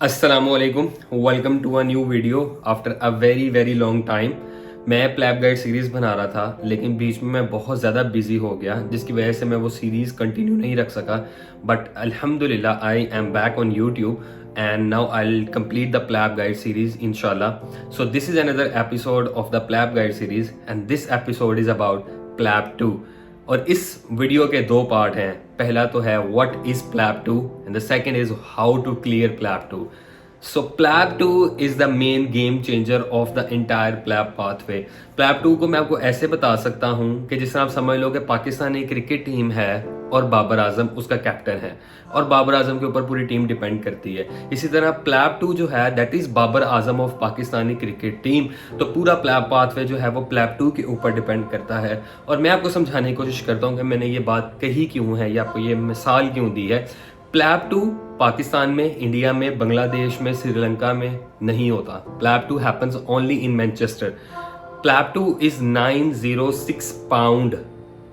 अस्सलामुअलैकुम, welcome to a new video after a very long time. मैं PLAB guide series बना रहा था, लेकिन बीच में मैं बहुत ज़्यादा बिजी हो गया, जिसकी वजह से मैं वो सीरीज़ कंटिन्यू नहीं रख सका। बट अल्हम्दुलिल्लाह I am back on YouTube and now I'll complete the Plab Guide series inshallah. So this is another episode of the Plab Guide series and this episode is about Plab 2. और इस video के दो part हैं। पहला तो है what is PLAB 2 and the second is how to clear PLAB 2। So PLAB 2 is the main game changer of the entire PLAB pathway. PLAB 2 को मैं आपको ऐसे बता सकता हूं कि जिस तरह आप समझ लो कि पाकिस्तानी क्रिकेट टीम है और बाबर आजम उसका कैप्टन है और बाबर आजम के ऊपर पूरी टीम डिपेंड करती है। इसी तरह प्लैब 2 जो है that is Babar Azam of Pakistani cricket team. तो पूरा प्लैब पाथवे जो है वो प्लैब 2 के ऊपर डिपेंड करता है। और मैं आपको समझाने की कोशिश करता हूँ कि मैंने ये बात कही क्यों है या आपको ये मिसाल क्यों दी है। प्लैब 2 पाकिस्तान में, इंडिया में, बांग्लादेश में, श्रीलंका में नहीं होता। PLAB 2 happens only in Manchester. PLAB 2 is 906 pound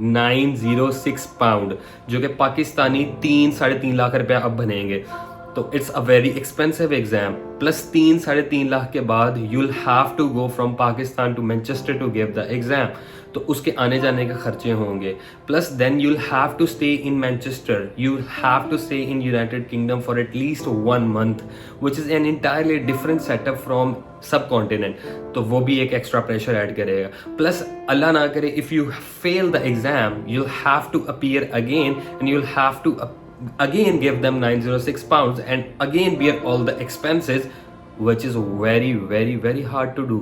906 pound, जो कि पाकिस्तानी 3-3.5 लाख रुपया अब बनेंगे। तो it's a very expensive exam. Plus 3-3.5 lakh के बाद you'll have to go from Pakistan to Manchester to give the exam. तो उसके आने जाने के खर्चे होंगे। Plus then you'll have to stay in Manchester, you have to stay in United kingdom for at least 1 month, which is an entirely different setup from subcontinent. तो वो भी एक एक्स्ट्रा प्रेशर ऐड करेगा। प्लस अल्लाह ना करे if you fail the exam you'll have to appear again and you'll have to again give them 906 pounds and again bear all the expenses, which is very hard to do.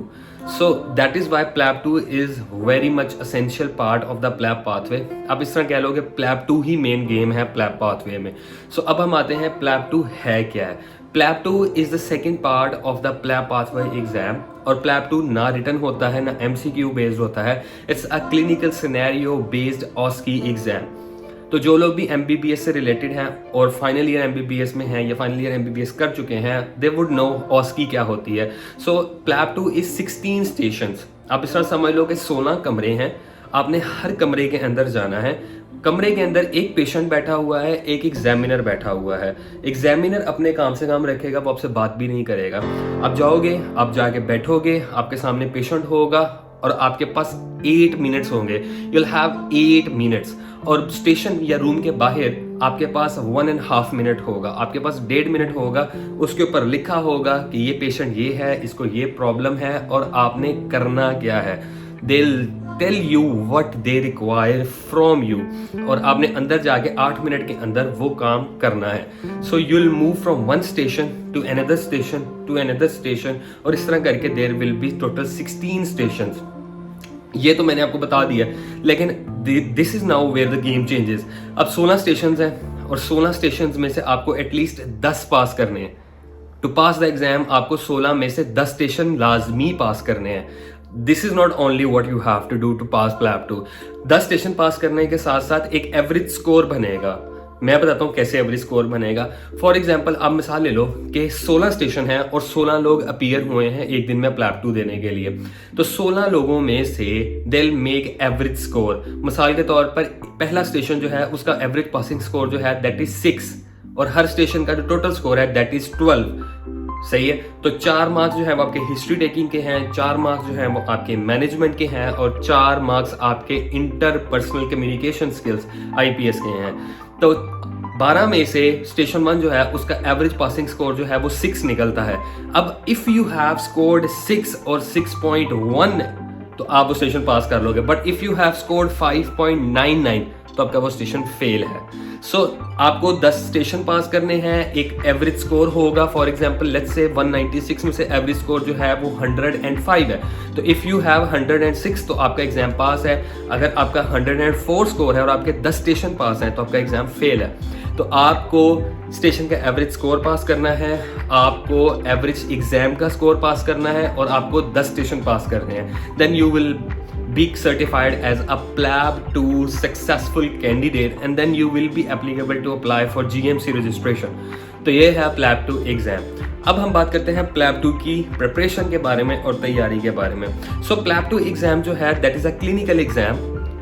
So that is why Plab 2 is very much essential part of the Plab pathway. अब इस तरह कह लो कि Plab 2 ही main game है Plab pathway में। So अब हम आते हैं Plab 2 है क्या है। Plab 2 is the second part of the Plab pathway exam और Plab 2 ना रिटर्न होता है ना MCQ बेस्ड होता है। It's a clinical scenario based OSCE exam। तो जो लोग भी MBBS से रिलेटेड हैं और फाइनल ईयर MBBS में हैं या फाइनल ईयर MBBS कर चुके हैं, दे वुड नो OSCE क्या होती है। सो प्लैब 2 इज 16 स्टेशंस। आप इस तरह समझ लो कि 16 कमरे हैं। आपने हर कमरे के अंदर जाना है। कमरे के अंदर एक पेशेंट बैठा हुआ है, एक एग्जामिनर बैठा हुआ है। एग्जामिनर अपने काम से काम रखेगा, वो आपसे बात भी नहीं करेगा। आप जाओगे, आप जाके बैठोगे, आपके सामने पेशेंट होगा और आपके पास 8 मिनट्स होंगे। You'll have 8 minutes. और स्टेशन या रूम के बाहर आपके पास 1.5 मिनट होगा, आपके पास 1.5 मिनट होगा। उसके ऊपर लिखा होगा कि ये पेशेंट ये है, इसको ये प्रॉब्लम है और आपने करना क्या है। They'll tell you what they require from you और आपने अंदर जाके 8 मिनट के अंदर वो काम करना है। So you'll move from one station to another station to another station और इस तरह करके there will be total 16 stations। ये तो मैंने आपको बता दिया, लेकिन this is now where the game changes. अब 16 स्टेशंस हैं और 16 स्टेशंस में से आपको एटलीस्ट 10 पास करने हैं। टू पास द एग्जाम आपको 16 में से 10 स्टेशन लाजमी पास करने हैं। This is not only what you have to do to pass PLAB 2। 10 station पास करने के साथ साथ एक एवरेज स्कोर बनेगा। मैं बताता हूँ कैसे एवरेज स्कोर बनेगा। फॉर एग्जाम्पल आप मिसाल ले लो कि 16 स्टेशन है और 16 लोग अपीयर हुए हैं एक दिन में प्लैब 2 देने के लिए। तो 16 लोगों में से they will make average score. मिसाल के तौर पर पहला स्टेशन जो है उसका एवरेज पासिंग स्कोर जो है दैट इज 6 और हर स्टेशन का जो टोटल स्कोर है दैट इज 12। सही है। तो 4 मार्क्स जो है वो आपके हिस्ट्री टेकिंग के हैं, 4 मार्क्स जो है वो आपके मैनेजमेंट के हैं और 4 मार्क्स आपके इंटरपर्सनल कम्युनिकेशन स्किल्स IPS के हैं। तो 12 में से स्टेशन 1 जो है उसका एवरेज पासिंग स्कोर जो है वो 6 निकलता है। अब इफ यू हैव स्कोर्ड 6 और 6.1 तो आप वो स्टेशन पास कर लोगे। But if you have scored 5.99 तो आपका वो स्टेशन फेल है। सो आपको 10 स्टेशन पास करने हैं, एक एवरेज स्कोर होगा। फॉर एग्जांपल लेट्स से 196 में से एवरेज स्कोर जो है वो 105 है। तो इफ यू हैव 106 तो आपका एग्जाम पास है। अगर आपका 104 स्कोर है और आपके 10 स्टेशन पास है तो आपका एग्जाम फेल है। तो आपको स्टेशन का एवरेज स्कोर पास करना है, आपको एवरेज एग्जाम का स्कोर पास करना है और आपको 10 स्टेशन पास करने हैं। Then you will be certified as a Plab 2 successful candidate and then you will be applicable to apply for GMC registration। तो ये है Plab 2 एग्जाम। अब हम बात करते हैं Plab 2 की प्रिपरेशन के बारे में और तैयारी के बारे में। सो Plab 2 एग्जाम जो है that is a clinical exam.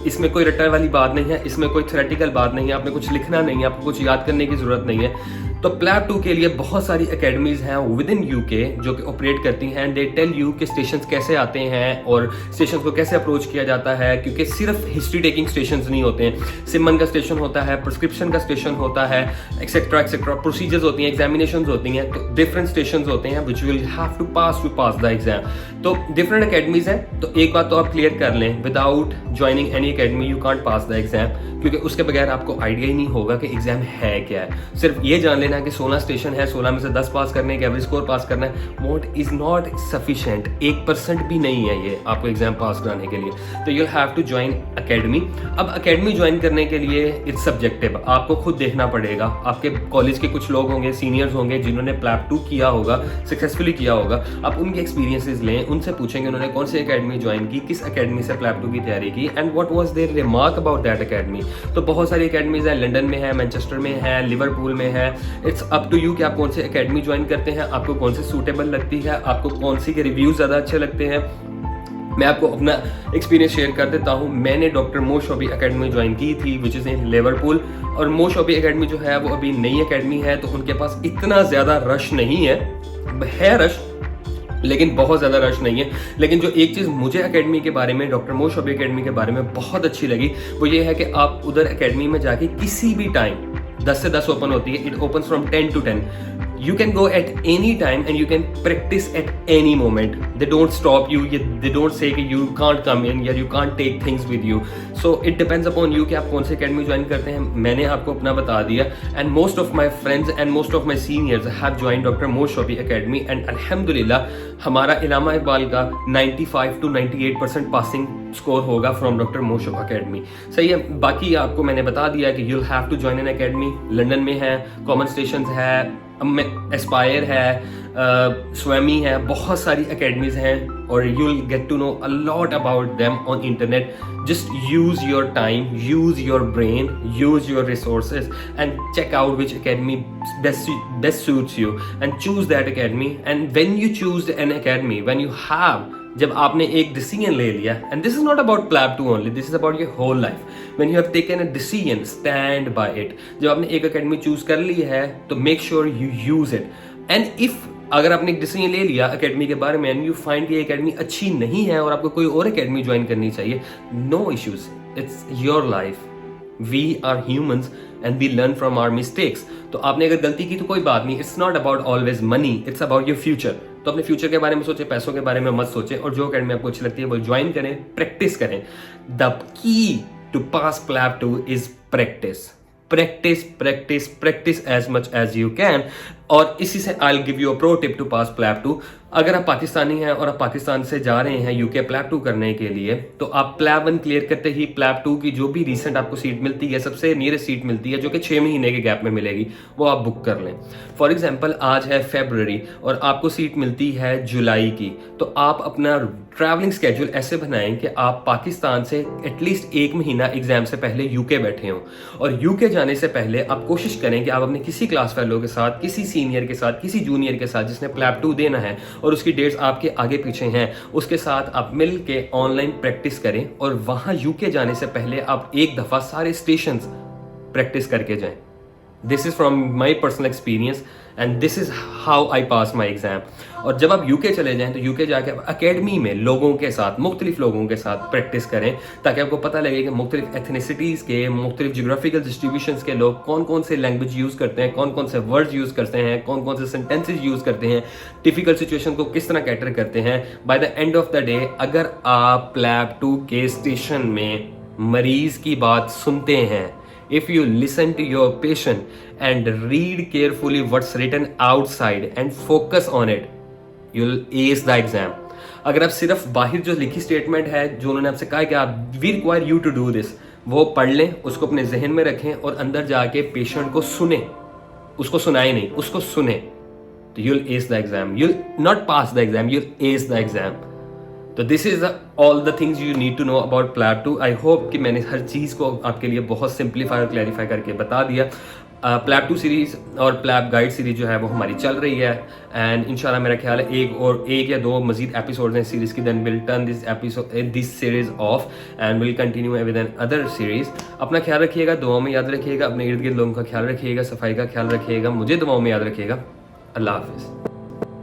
इसमें कोई रट्टा वाली बात नहीं है, इसमें कोई थ्योरेटिकल बात नहीं है, आपने कुछ लिखना नहीं है, आपको कुछ याद करने की जरूरत नहीं है। तो प्लैब 2 के लिए बहुत सारी एकेडमीज हैं विद इन यूके जो कि ऑपरेट करती हैं। दे टेल यू कि स्टेशंस कैसे आते हैं और स्टेशंस को कैसे अप्रोच किया जाता है, क्योंकि सिर्फ हिस्ट्री टेकिंग स्टेशंस नहीं होते हैं। सिमन का स्टेशन होता है, प्रिस्क्रिप्शन का स्टेशन होता है, एक्सेट्रा एक्सेट्रा, प्रोसीजर्स होती हैं, एग्जामिनेशंस होती हैं, तो डिफरेंट स्टेशंस होते हैं which will have to pass the exam. तो डिफरेंट एकेडमीज हैं। तो एक बात तो आप क्लियर कर लें, without joining any academy you can't pass the exam, क्योंकि उसके बगैर आपको आइडिया ही नहीं होगा कि एग्जाम है क्या है। सिर्फ ये जान लेना कि 16 स्टेशन है, 16 में से 10 पास करने के एवरेज स्कोर पास करना है, व्हाट इज नॉट सफिशिएंट। 1% भी नहीं है ये आपको एग्जाम पास कराने के लिए। तो you have to join academy. अब अकेडमी ज्वाइन करने के लिए इट्स सब्जेक्टिव, आपको खुद देखना पड़ेगा। आपके कॉलेज के कुछ लोग होंगे, सीनियर्स होंगे जिन्होंने प्लैब 2 किया होगा, सक्सेसफुली किया होगा। आप उनके एक्सपीरियंसेस लें, उनसे पूछेंगे उन्होंने कौन सी अकेडमी ज्वाइन की, किस अकेडमी से प्लैब 2 की तैयारी की, and what was their remark about that academy. तो बहुत सारी अकेडमीज है, लंदन में है, मैनचेस्टर में है, लिवरपूल में है। इट्स अप टू यू कि आप कौन सी अकेडमी ज्वाइन करते हैं, आपको कौन सी सूटेबल लगती है, आपको कौन सी के रिव्यूज ज़्यादा अच्छे लगते हैं। मैं आपको अपना एक्सपीरियंस शेयर कर देता हूँ। मैंने डॉक्टर मो शोबी अकेडमी ज्वाइन की थी विच इज़ इन लिवरपूल, और मो शोबी अकेडमी जो है वो अभी नई अकेडमी है, तो उनके पास इतना ज़्यादा रश नहीं है रश, लेकिन बहुत ज़्यादा रश नहीं है। लेकिन जो एक चीज़ मुझे एकेडमी के बारे में, डॉक्टर मो शोबी एकेडमी के बारे में बहुत अच्छी लगी, वो ये है कि आप उधर एकेडमी में जाके किसी भी टाइम 10 से 10 ओपन होती है, it opens from 10 to 10. You can go at any time and you can practice at any moment. They don't stop you. They don't say कि you can't come in या you can't take things with you. So it depends upon you कि आप कौन से academy join करते हैं। मैंने आपको अपना बता दिया, and most of my friends and most of my seniors have joined Dr. Mo Shobhi Academy, and अल्हम्दुलिल्लाह हमारा इलामा इकबाल का 95 to 98% पासिंग स्कोर होगा फ्रॉम डॉक्टर मो शोबी अकेडमी। सही है। बाकी आपको मैंने बता दिया कि you'll have to join an academy। London में है, कॉमन स्टेशंस है, एस्पायर है, स्वैमी है, बहुत सारी अकेडमीज हैं, और you'll get to know a lot about them on internet. Just use your time, use your brain, use your resources and check out which academy best suits you and choose that academy. And when you choose an academy, when you have, जब आपने एक decision ले लिया, and this is not about PLAB 2 only, this is about your whole life, when you have taken a decision, stand by it. जब आपने एक academy choose कर ली है तो make sure you use it. And if अगर आपने एक डिसीजन ले लिया एकेडमी के बारे में एंड यू फाइंड कि एकेडमी अच्छी नहीं है और आपको कोई और एकेडमी ज्वाइन करनी चाहिए, no issues, it's your life, we are humans and we learn from our mistakes. तो आपने अगर गलती की तो कोई बात नहीं, it's not about always money, it's about your future. तो अपने फ्यूचर के बारे में सोचें, पैसों के बारे में मत सोचें, और जो अकेडमी आपको अच्छी लगती है वो ज्वाइन करें, प्रैक्टिस करें। The key to pass PLAB 2 is practice, practice practice practice as much as you can. और इसी से I will give you a pro tip to pass PLAB 2। अगर आप पाकिस्तानी हैं और आप पाकिस्तान से जा रहे हैं यूके प्लैब 2 करने के लिए, तो आप प्लैब 1 क्लियर करते ही प्लैब 2 की जो भी रिसेंट आपको सीट मिलती है, सबसे नियरेस्ट सीट मिलती है जो कि 6 महीने के गैप में मिलेगी, वो आप बुक कर लें। फॉर एग्जाम्पल आज है फरवरी और आपको सीट मिलती है जुलाई की, तो आप अपना ट्रैवलिंग स्केड्यूल ऐसे बनाएं कि आप पाकिस्तान से एटलीस्ट 1 महीना एग्जाम से पहले यूके बैठे हों। और यूके जाने से पहले आप कोशिश करें कि आप अपने किसी क्लास फेलो के साथ, किसी सीनियर के साथ, किसी जूनियर के साथ जिसने प्लैब 2 देना है और उसकी डेट्स आपके आगे पीछे हैं, उसके साथ आप मिल के ऑनलाइन प्रैक्टिस करें, और वहां यूके जाने से पहले आप एक दफा सारे स्टेशंस प्रैक्टिस करके जाएं। This is from my personal experience and this is how I pass my exam. और जब आप यूके चले जाएं तो यूके जाके आप अकेडमी में लोगों के साथ, मुख्तलिफ लोगों के साथ प्रैक्टिस करें, ताकि आपको पता लगे कि मुख्तलिफ एथनिसिटीज़ के, मुख्तलिफ जोग्राफिकल डिस्ट्रीब्यूशंस के लोग कौन कौन से लैंग्वेज यूज़ करते हैं, कौन कौन से वर्ड्स यूज़ करते हैं, कौन कौन से सेंटेंसेज यूज़ करते हैं, डिफिकल्ट सिचुएशन को किस तरह कैटर करते हैं। By the end of the day अगर आप प्लैब 2 के स्टेशन में मरीज की बात सुनते हैं, if you listen to your patient and read carefully what's written outside and focus on it, you'll ace the exam. अगर आप सिर्फ बाहर जो लिखी स्टेटमेंट है जो उन्होंने आपसे कहा कि आप we require you to do this, वो पढ़ लें, उसको अपने जहन में रखें और अंदर जाके पेशेंट को सुने, उसको सुनाए नहीं, उसको सुने, तो you'll ace the exam. You'll not pass the exam, you'll ace the exam. तो this is all the things you need to know about PLAB 2। I hope कि मैंने हर चीज़ को आपके लिए बहुत सिंप्लीफाई और क्लैरिफाई करके बता दिया। प्लैब 2 सीरीज़ और प्लैब गाइड सीरीज जो है वो हमारी चल रही है, एंड इंशाल्लाह मेरा ख्याल है एक या दो मजीद एपिसोड हैं सीरीज़ की, then will turn this series off and will continue with another series. अपना ख्याल रखिएगा, दुआओं में याद रखिएगा, अपने इर्द गिर्द लोगों का ख्याल रखिएगा, सफाई का ख्याल रखिएगा, मुझे दुआओं में याद रखिएगा। अल्लाह हाफिज़।